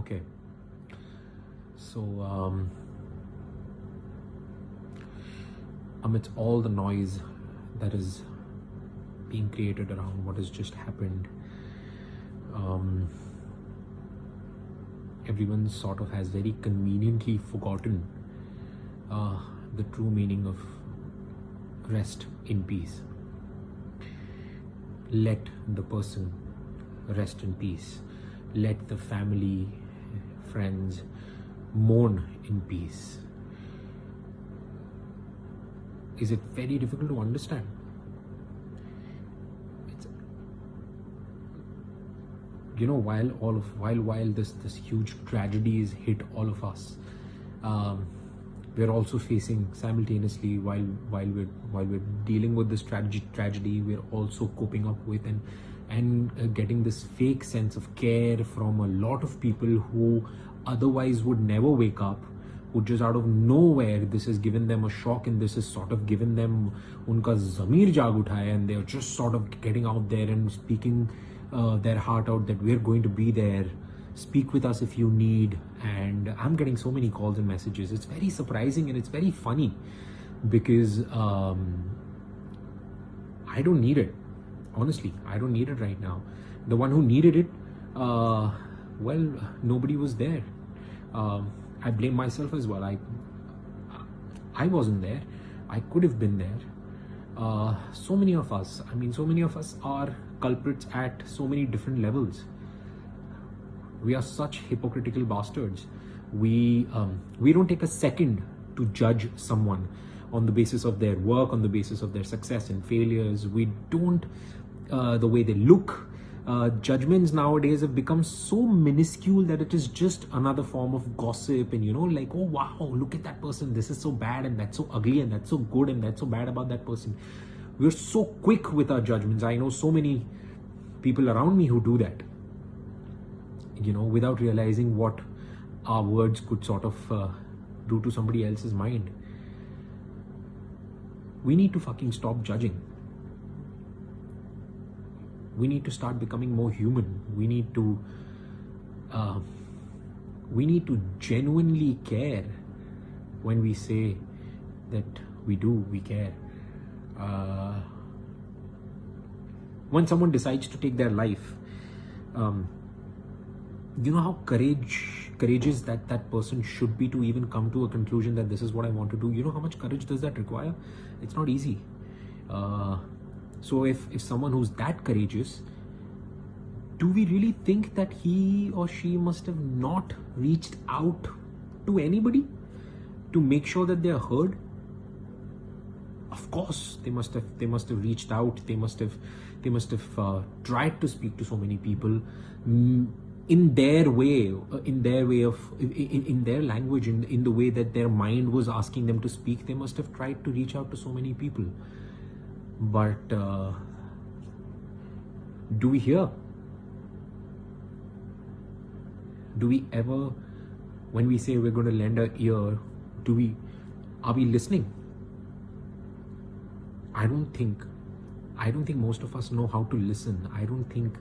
Okay. So, amidst all the noise that is being created around what has just happened, everyone sort of has very conveniently forgotten the true meaning of rest in peace. Let the person rest in peace. Let the family, friends mourn in peace. Is it very difficult to understand? It's, while this huge tragedies hit all of us, we're also facing simultaneously, while we're dealing with this tragedy, we're also coping up with and getting this fake sense of care from a lot of people who otherwise would never wake up, who just out of nowhere, this has given them a shock, and this has sort of given them unka zamir jaag uthaya, and they're just sort of getting out there and speaking their heart out that we're going to be there, speak with us if you need. And I'm getting so many calls and messages. It's very surprising and it's very funny because I don't need it. Honestly, I don't need it right now. The one who needed it, well, nobody was there. I blame myself as well. I wasn't there. I could have been there. So many of us are culprits at so many different levels. We are such hypocritical bastards. We don't take a second to judge someone on the basis of their work, on the basis of their success and failures. We don't, the way they look. Judgments nowadays have become so minuscule that it is just another form of gossip, and like, oh wow, look at that person, this is so bad and that's so ugly and that's so good and that's so bad about that person. We're so quick with our judgments. I know so many people around me who do that, without realizing what our words could sort of do to somebody else's mind. We need to fucking stop judging. We need to start becoming more human. We need to genuinely care when we say that we care. When someone decides to take their life, you know how courageous that person should be to even come to a conclusion that this is what I want to do. You know how much courage does that require? It's not easy. So if someone who's that courageous, do we really think that he or she must have not reached out to anybody to make sure that they're heard? Of course, they must have reached out. They must have tried to speak to so many people in their way, in their language, in the way that their mind was asking them to speak. They must have tried to reach out to so many people. But do we hear? Do we ever, when we say we're going to lend our ear, are we listening? I don't think most of us know how to listen. I don't think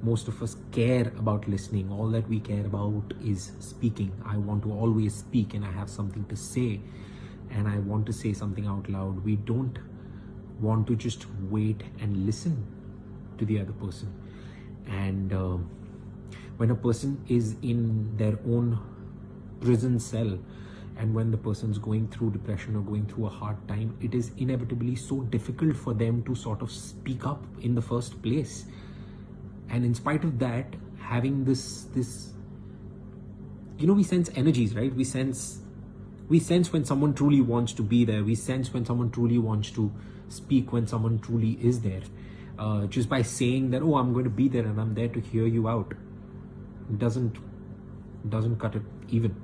most of us care about listening. All that we care about is speaking. I want to always speak, and I have something to say, and I want to say something out loud. We don't want to just wait and listen to the other person. And when a person is in their own prison cell, and when the person's going through depression or going through a hard time, it is inevitably so difficult for them to sort of speak up in the first place. And in spite of that, having this we sense energies, right? We sense when someone truly wants to be there. We sense when someone truly wants to speak, when someone truly is there. Just by saying that, oh, I'm going to be there and I'm there to hear you out, it doesn't cut it even.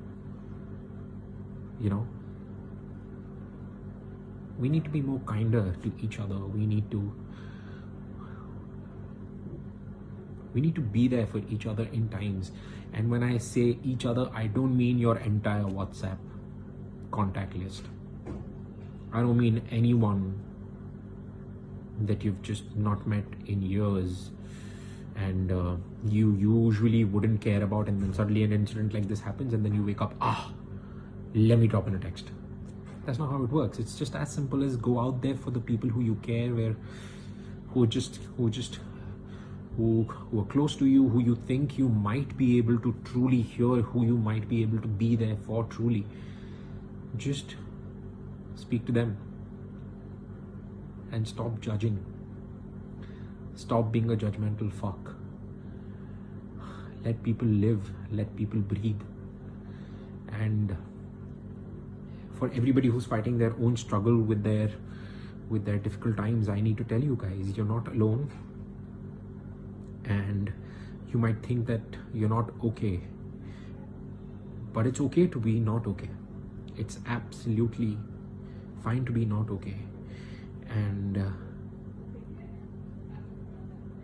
We need to be more kinder to each other. We need to be there for each other in times. And when I say each other, I don't mean your entire WhatsApp contact list. I don't mean anyone that you've just not met in years and you usually wouldn't care about, and then suddenly an incident like this happens, and then you wake up, let me drop in a text. That's not how it works. It's just as simple as go out there for the people who you care, who are close to you, who you think you might be able to truly hear, who you might be able to be there for truly. Just speak to them and stop judging. Stop being a judgmental fuck. Let people live, let people breathe. And for everybody who's fighting their own struggle with their difficult times, I need to tell you guys, you're not alone. And you might think that you're not okay, but it's okay to be not okay. It's absolutely fine to be not okay. And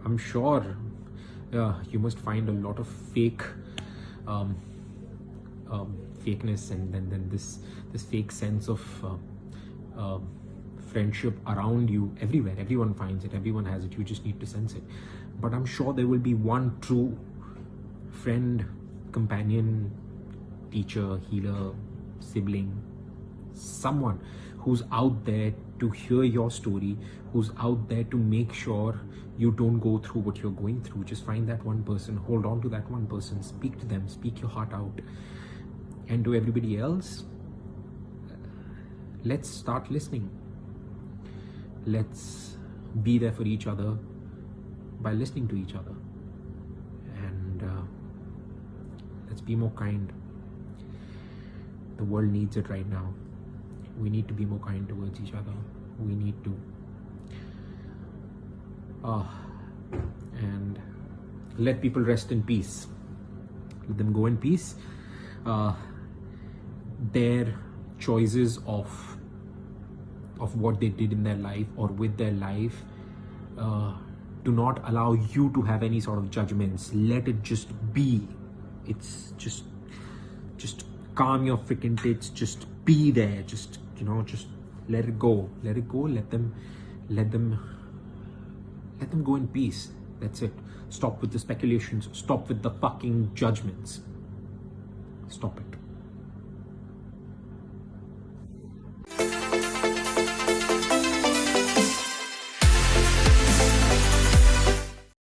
I'm sure you must find a lot of fakeness and then this fake sense of friendship around you everywhere. Everyone finds it, everyone has it, you just need to sense it. But I'm sure there will be one true friend, companion, teacher, healer, sibling, someone who's out there to hear your story, who's out there to make sure you don't go through what you're going through. Just find that one person, hold on to that one person, speak to them, speak your heart out. And to everybody else, let's start listening. Let's be there for each other by listening to each other. And let's be more kind. The world needs it right now. We need to be more kind towards each other. We need to and let people rest in peace. Let them go in peace. Their choices of what they did in their life or with their life do not allow you to have any sort of judgments. Let it just be. It's just calm your freaking tits. Just be there. Just let it go. Let it go. Let them go in peace. That's it. Stop with the speculations. Stop with the fucking judgments. Stop it.